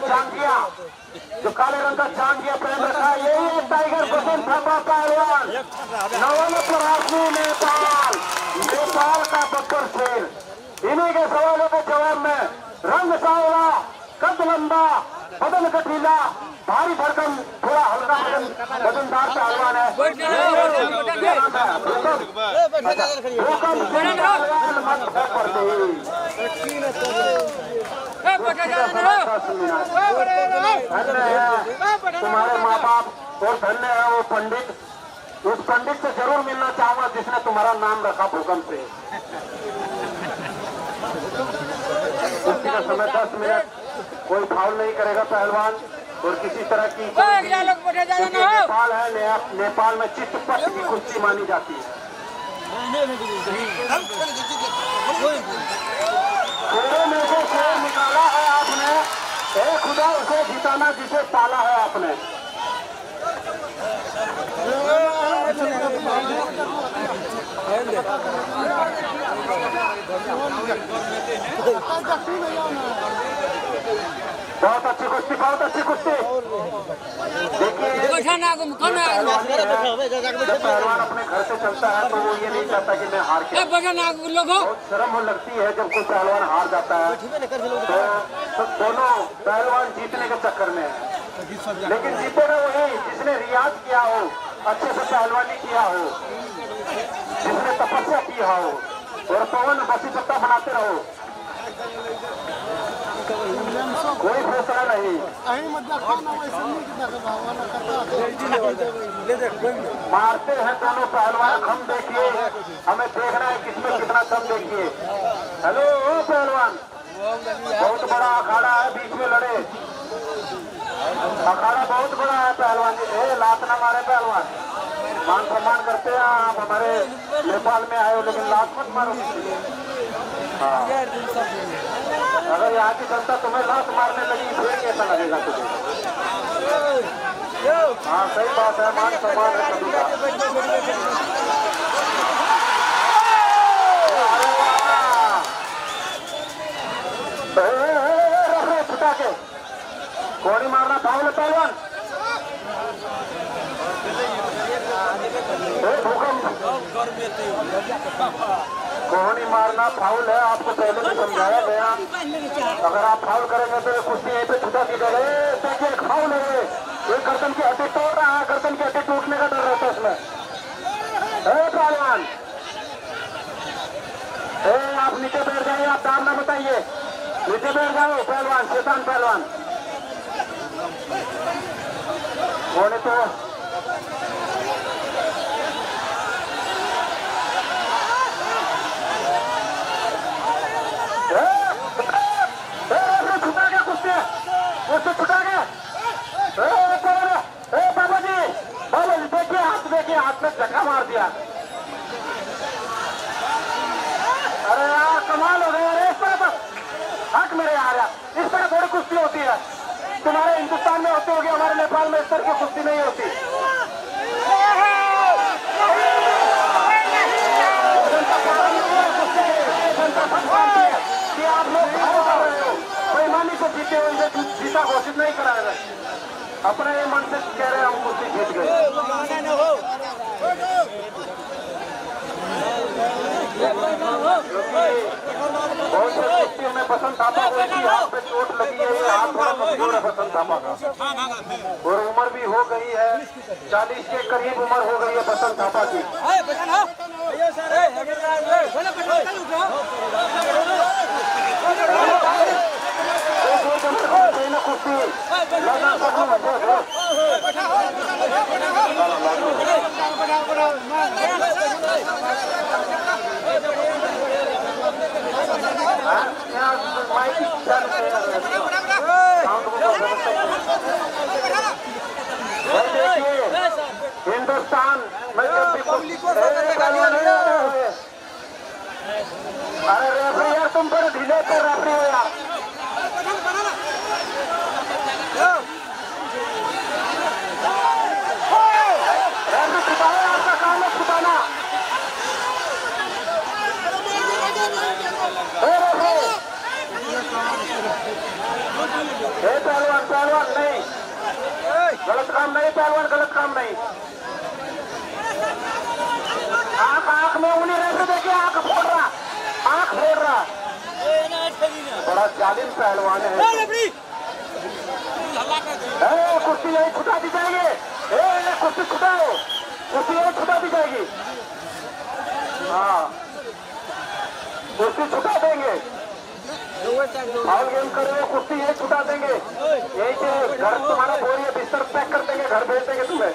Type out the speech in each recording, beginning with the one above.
जांगिया, जो काले रंग का जांगिया पहन रखा है, ये टाइगर बसंत थापा पहलवान, नवलपरासी नेपाल, नेपाल का बब्बर शेर। इन्हीं के सवालों के जवाब में रंग सांवला, कद लंबा, बदन कटीला, भारी भरकम, थोड़ा हल्का वजनदार पहलवान है। तुम्हारे माँ बाप और धन्य है वो पंडित, उस पंडित से जरूर मिलना चाहूंगा जिसने तुम्हारा नाम रखा भूकंप से। कुश्ती का समय 10 मिनट, कोई फाउल नहीं करेगा पहलवान और किसी तरह की नेपाल है, नेपाल में चित्तपट की कुश्ती मानी जाती है। शेरों में से शेर निकाला है आपने, खुदा उसे जिताना जिसे पाला है आपने। बहुत अच्छी कुश्ती, बहुत अच्छी कुश्ती। देखिए पहलवान अपने घर से चलता है तो वो ये नहीं चाहता कि मैं हार के, बहुत शर्म लगती है जब कोई पहलवान हार जाता है। तो दोनों पहलवान जीतने के चक्कर में है, लेकिन जीतेगा वही जिसने रियाज किया हो, अच्छे से पहलवानी किया हो, जिसने तपस्या किया हो और पवन बसी पत्ता बनाते रहो। कोई फैसला नहीं, मारते हैं दोनों पहलवान। हम देखिए, हमें देखना है किसमें कितना दम। देखिए, हेलो पहलवान, बहुत बड़ा अखाड़ा है, बीच में लड़े, अखाड़ा बहुत बड़ा है पहलवान। लात ना मारे पहलवान, मान सम्मान करते हैं आप, हमारे नेपाल में आए हो, लेकिन लात मत मारो। हाँ, अगर यहाँ की जनता तुम्हें लात मारने लगी फिर कैसा लगेगा तुझे? हाँ सही बात है, मान सम्मान है सभी का। छुटा के कोड़ी मारना फाउल है पहलवान। कोहनी मारना फाउल है, आपको पहले भी समझाया गया। अगर आप फाउल करेंगे तो कुश्ती यहीं पे छुटा दी जाएगा। देखिए फाउल है, ये गर्दन की हड्डी तोड़ रहा है, गर्दन की हड्डी टूटने का डर रहता है इसमें। पहलवान आप नीचे बैठ जाइए, आप दाम ना बताइए, नीचे बैठ जाओ पहलवान, शैतान पहलवान। कोहनी तो उससे छुटा गया। बाबा जी देखिए, हाथ में धक्का मार दिया। अरे यार कमाल हो गया। इस तरह तो हक मेरे यार, इस तरह थोड़ी कुश्ती होती है। तुम्हारे हिंदुस्तान में होती होगी, हमारे नेपाल में इस तरह की कुश्ती नहीं होती। आप लोग कर रहे हो, बेईमानी से जीते हुए जीता घोषित नहीं कराएगा। अपने मन से कह रहे हैं हम कुश्ती जीत गए। बहुत से कुश्तियों में बसंत थापा को इसी हाथ पे चोट लगी है, ये हाथ थोड़ा कमजोर है बसंत थापा का, और उम्र भी हो गई है, 40 के करीब उम्र हो गई है बसंत थापा की। हिंदुस्तान में जब भी अरे रेफरी यार, तुम पर ढीले पर रेफरी हो यार। रेफरी छुपाना आपका काम है, छुपाना। पहलवान पहलवान नहीं, गलत काम नहीं पहलवान, गलत काम नहीं। आंख आंख में उन्हीं रहते देखिए, आंख फोड़ रहा, आंख फोड़ रहा। बड़ा जालिम पहलवान है। कुर्सी यही छुटा दी जाएगी, कुर्सी छुटाओ, कुर्सी यही छुटा दी जाएगी। हाँ कुर्सी छुटा देंगे, फाउल गेम कर रहे हो, कुर्सी यही छुटा देंगे। यही से घर तुम्हारा बोरिए बिस्तर पैक कर देंगे, घर भेज देंगे तुम्हें।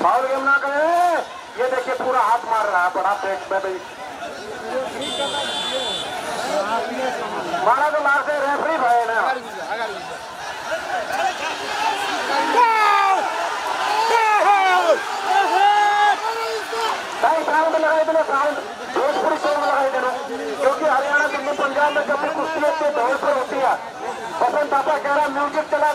फाउल गेम ना करें। ये देखिए पूरा हाथ मार रहा है, बड़ा पेट में मारा तो मार से रेफरी भाई ना। साउंड लगाई देना, साउंड भोजपुरी सॉन्ग लगाई देना, क्योंकि हरियाणा दिल्ली पंजाब में जब भी कुश्ती होती है दौड़ पर होती है, बसंत पापा कह रहा म्यूजिक चला